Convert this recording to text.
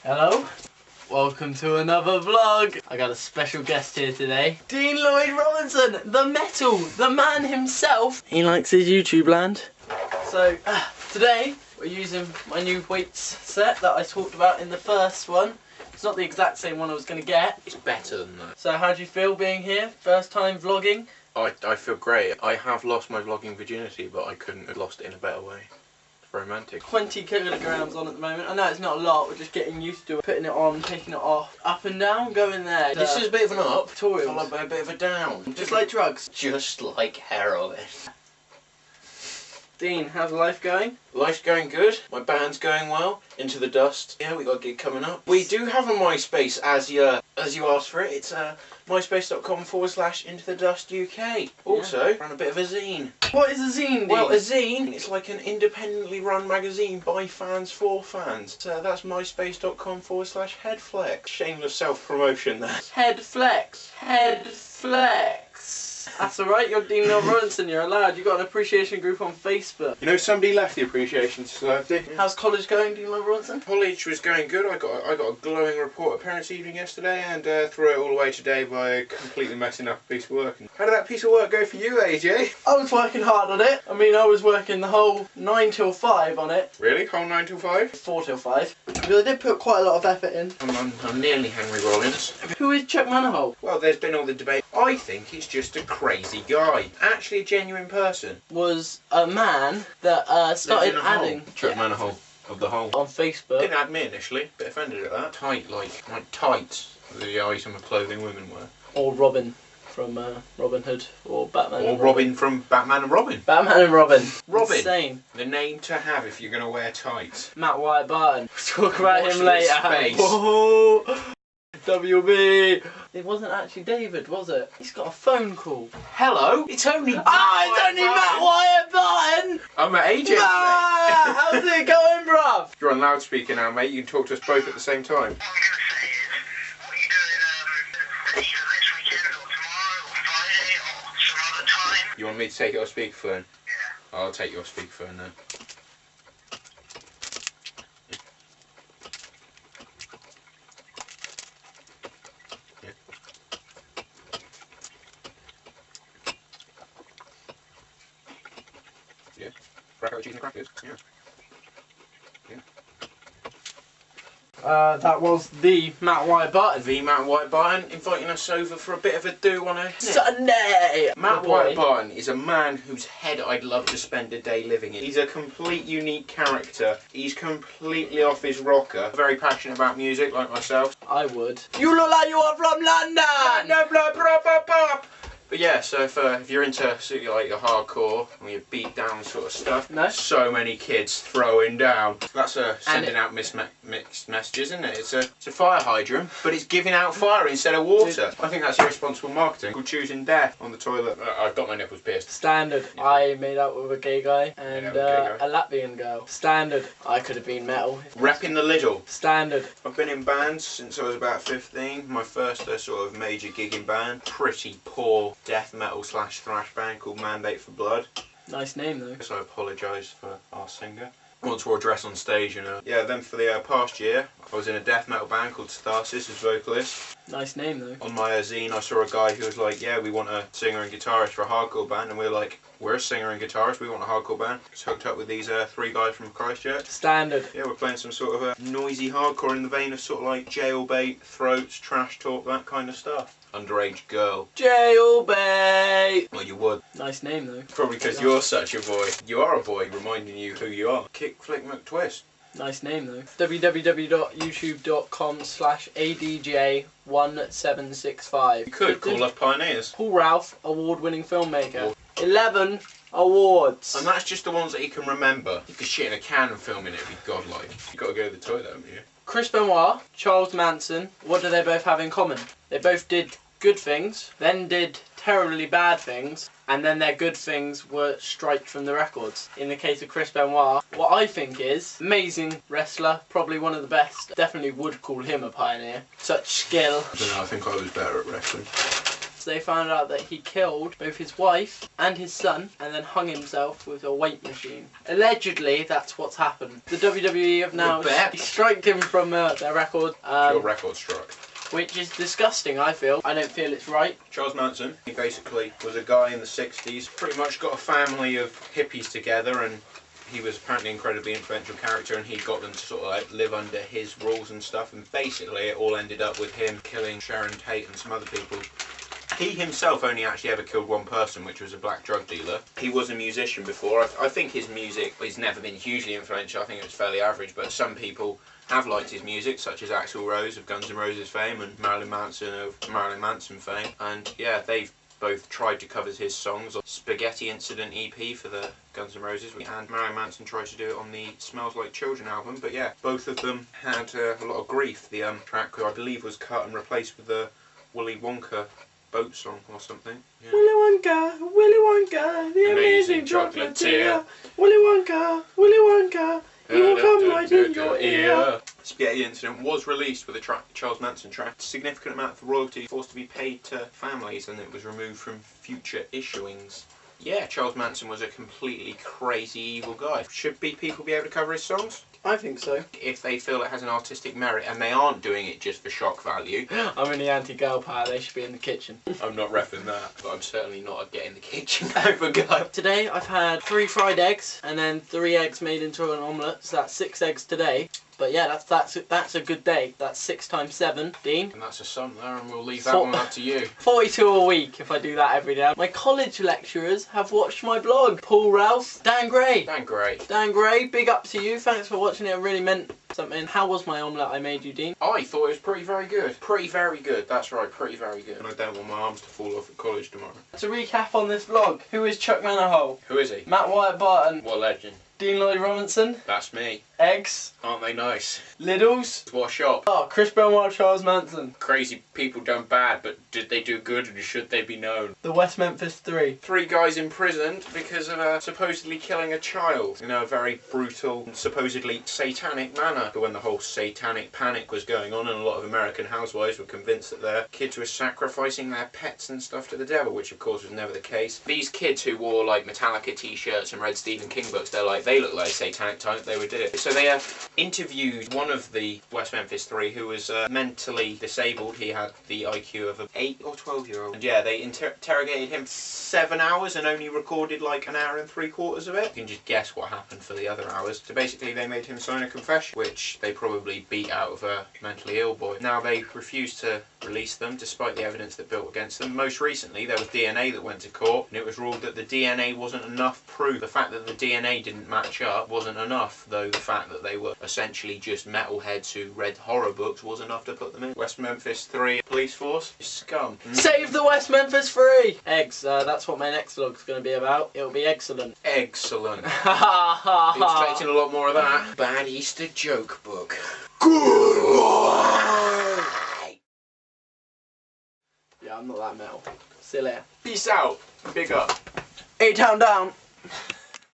Hello, welcome to another vlog. I got a special guest here today. Dean Lloyd Robinson, the metal, the man himself. He likes his YouTube land. So today we're using my new weights set that I talked about in the first one. It's not the exact same one I was going to get. It's better than that. So how do you feel being here? First time vlogging? I feel great. I have lost my vlogging virginity, but I couldn't have lost it in a better way. Romantic. 20 kilograms on at the moment. I know it's not a lot, we're just getting used to it. Putting it on, taking it off. Up and down, going there. This is a bit of an up, tutorials. followed by a bit of a down. Just like drugs. Just like heroin. Dean, how's life going? Life's going good. My band's going well. Into the Dust. Yeah, we got a gig coming up. We do have a MySpace as you asked for it. It's myspace.com/IntoTheDustUK. Also, run a bit of a zine. What is a zine, Dean? Well, a zine, it's like an independently run magazine by fans for fans. So that's myspace.com/headflex. Shameless self-promotion there. Headflex. Headflex. That's alright, you're Dean Lloyd Robinson, you're allowed. You've got an appreciation group on Facebook. You know, somebody left the Appreciation Society. How's college going, Dean Lloyd Robinson? College was going good. I got a glowing report at parents' evening yesterday and threw it all away today by completely messing up a piece of work. How did that piece of work go for you, AJ? I was working hard on it. I mean, I was working the whole 9 till 5 on it. Really? Whole 9 till 5? 4 till 5. Because I did put quite a lot of effort in. I'm nearly Henry Rollins. Who is Chuck Manahole? Well, there's been all the debate. I think he's just a crazy guy. Actually a genuine person. Was a man that started adding... Chuck Manahole of the Hole. On Facebook. Didn't add me initially. Bit offended at that. Tight, like tights. The item of clothing women wear. Or Robin from Robin Hood. Or Batman. Or Robin from Batman and Robin. Batman and Robin. Robin. Insane. The name to have if you're going to wear tights. Matt Wyatt Barton. We'll talk about Watch him later. Space. Whoa. WB. It wasn't actually David, was it? He's got a phone call. Hello. It's only it's only Matt Wyatt Barton. I'm at AJ. How's it going, bruv? You're on loudspeaker now, mate. You can talk to us both at the same time. You want me to take it off speakerphone? Yeah. I'll take your speakerphone then. Yeah. Yeah. Crack out cheese and crackers. Yeah. That was the Matt Wyatt Barton. The Matt Wyatt Barton inviting us over for a bit of a do on a Sunday. Matt Wyatt Barton is a man whose head I'd love to spend a day living in. He's a complete unique character. He's completely off his rocker. Very passionate about music, like myself. I would. You look like you are from London. No, blah, blah, blah, blah. But yeah, so if you're into sort of like your hardcore or your beat down sort of stuff, no? So many kids throwing down. That's sending out mixed messages, isn't it? It's a fire hydrant, but it's giving out fire instead of water. I think that's irresponsible marketing. Called choosing death on the toilet. I've got my nipples pierced. Standard. I made out with a gay guy and a Latvian girl. Standard. I could have been metal. Repping the Lidl. Standard. I've been in bands since I was about 15. My first sort of major gigging band. Pretty poor death metal / thrash band called Mandate for Blood. Nice name though. So I apologise for our singer. Once wore a dress on stage and yeah, then for the past year I was in a death metal band called Catharsis as vocalist. Nice name though. On my zine I saw a guy who was like, yeah, we want a singer and guitarist for a hardcore band, and we were like, we're a singer and guitarist, we want a hardcore band. Just hooked up with these 3 guys from Christchurch. Standard. Yeah, we're playing some sort of noisy hardcore in the vein of sort of like Jailbait, Throats, Trash Talk, that kind of stuff. Underage girl. Jailbait! Well, you would. Nice name though. Probably because you're such a boy. You are a boy, reminding you who you are. Kick Flick McTwist. Nice name though. www.youtube.com/ADJ1765. You could call us pioneers. Paul Ralph, award-winning filmmaker. 11 awards. And that's just the ones that you can remember. You could shit in a can and film in it, it'd be godlike. You've got to go to the toilet, haven't you? Chris Benoit, Charles Manson, what do they both have in common? They both did good things, then did terribly bad things, and then their good things were striped from the records. In the case of Chris Benoit, what I think is amazing wrestler, probably one of the best. Definitely would call him a pioneer. Such skill. I don't know, I think I was better at wrestling. So they found out that he killed both his wife and his son and then hung himself with a weight machine. Allegedly, that's what's happened. The WWE have now striked him from their record. Pure record struck. Which is disgusting, I feel. I don't feel it's right. Charles Manson, he basically was a guy in the 60s, pretty much got a family of hippies together, and he was apparently an incredibly influential character, and he got them to sort of like live under his rules and stuff, and basically it all ended up with him killing Sharon Tate and some other people. He himself only actually ever killed one person, which was a black drug dealer. He was a musician before. I think his music has never been hugely influential. I think it was fairly average, but some people have liked his music, such as Axl Rose of Guns N' Roses fame and Marilyn Manson of Marilyn Manson fame. And yeah, they've both tried to cover his songs on Spaghetti Incident EP for the Guns N' Roses, and Marilyn Manson tried to do it on the Smells Like Children album. But yeah, both of them had a lot of grief. The track, I believe, was cut and replaced with the Willy Wonka boat song or something. Yeah. Willy Wonka, the amazing chocolatier. Willy Wonka, he will come right in your ear. Spaghetti Incident was released with a Charles Manson track. A significant amount of royalty forced to be paid to families, and it was removed from future issuings. Yeah, Charles Manson was a completely crazy evil guy. Should people be able to cover his songs? I think so. If they feel it has an artistic merit and they aren't doing it just for shock value. I'm in the anti-girl power, they should be in the kitchen. I'm not repping that, but I'm certainly not a get in the kitchen type of guy. Today I've had 3 fried eggs and then 3 eggs made into an omelette, so that's 6 eggs today. But yeah, that's a good day. That's 6 times 7, Dean. And that's a sum there, and we'll leave that one up to you. 42 a week if I do that every day. My college lecturers have watched my blog. Paul Rouse, Dan Gray. Dan Gray. Dan Gray, big up to you. Thanks for watching it. It really meant something. How was my omelette I made you, Dean? I thought it was pretty very good. Pretty very good. That's right, pretty very good. And I don't want my arms to fall off at college tomorrow. To recap on this vlog, who is Chuck Manahole? Who is he? Matt Wyatt Barton. What legend? Dean Lloyd Robinson. That's me. Eggs. Aren't they nice? Lidls. What shop? Oh, Chris Benoit, Charles Manson. Crazy people done bad, but did they do good, and should they be known? The West Memphis 3. 3 guys imprisoned because of supposedly killing a child in a very brutal and supposedly satanic manner. But when the whole satanic panic was going on, and a lot of American housewives were convinced that their kids were sacrificing their pets and stuff to the devil, which of course was never the case. These kids who wore like Metallica t-shirts and read Stephen King books, they look like a satanic type, they would do it. So they interviewed one of the West Memphis 3 who was mentally disabled. He had the IQ of an 8 or 12-year-old. And yeah, they interrogated him 7 hours and only recorded like 1 hour and 3/4 of it. You can just guess what happened for the other hours. So basically they made him sign a confession, which they probably beat out of a mentally ill boy. Now they refused to release them despite the evidence that built against them. Most recently there was DNA that went to court, and it was ruled that the DNA wasn't enough proof. The fact that the DNA didn't match up wasn't enough, though the fact that they were essentially just metalheads who read horror books was enough to put them in. West Memphis 3 police force, scum. Save the West Memphis 3! Eggs, that's what my next vlog's going to be about. It'll be excellent. Excellent. Be expecting a lot more of that. Bad Easter joke book. Goodbye! Yeah, I'm not that metal. See you later. Peace out. Big up. A-Town down.